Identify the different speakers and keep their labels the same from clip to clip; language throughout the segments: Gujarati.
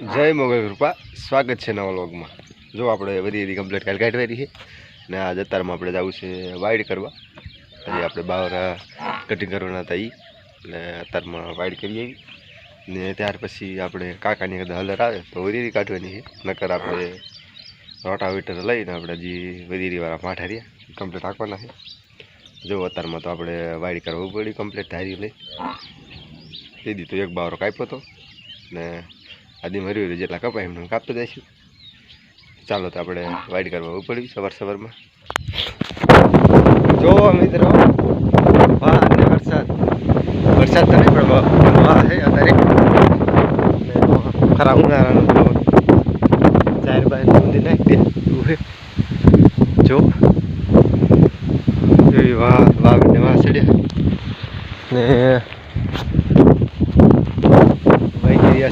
Speaker 1: જય મોગલ કૃપા સ્વાગત છે નવા વ્લોગમાં। જો આપણે બધી કમ્પ્લીટ કાલ કાઢી રહી છે ને આ જતારમાં આપણે જવું છે વાઇડ કરવા। હજી આપણે બાવર કટિંગ કરવાના હતા ને અત્યારમાં વાઇડ કરી આવી ને ત્યાર પછી આપણે કાકાની કદાચ હલર આવે તો વરીરી કાઢવાની છે, નકર આપણે રોટાવેટર લઈને આપણે જે વરીરીવાળા માઠા રહ્યા કમ્પ્લીટ રાખવાના છે। જો અત્યારમાં તો આપણે વાઇડ કરવું પડી કમ્પ્લીટ ધારી લઈ દીધી તો એક બાવરો કાપ્યો હતો ને આદિ મર્યું જેટલા કપાય એમને કાપતો જઈશું। ચાલો તો આપણે વાઇડ કરવા ઉપડી સવારમાં। જો મિત્રો વાહ અને વરસાદ તો નહીં પણ વાહ છે અત્યારે ખરા ઉનાળાનું ચાર બાય ઊંધી નાખી દે જો એવી વાહ ને વાહ ચડ્યા ને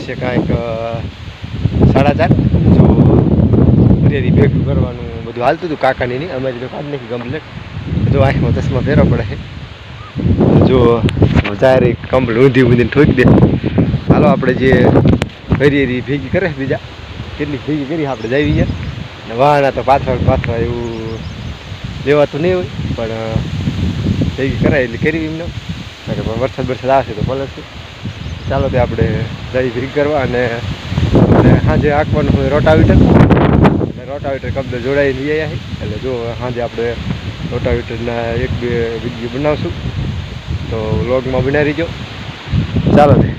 Speaker 1: છે કાંઈક 4:30 જો ફરી ભેગું કરવાનું બધું હાલતું હતું કાકાની નહીં અમારી તો કાઢ નાખી કમ્પ્લેટ। જો આંખમાં ચશ્મા ફેરવા પડે છે જો ચારે કમ્પ્લેટ ઊંધીને ઠોકી દે। હાલો આપણે જે ફરી ભેગી કરે બીજા કેટલી ભેગી કરી આપણે જઈ ગયા ને વાહના તો પાછળ એવું લેવાતું નહીં હોય પણ ભેગી કરાય એટલે કરી એમને પણ વરસાદ આવશે તો પલટશે। ચાલો તે આપણે જઈ ભેગી કરવા અને સાંજે આંકવાનું હોય રોટાવેટર કમ્પ્લેટ જોડાઈ લઈ આવ્યા છે એટલે જો સાંજે આપણે રોટાવેટરના 1-2 વિડીયો બનાવશું તો વ્લોગમાં બનાવી રહીજો। ચાલો તે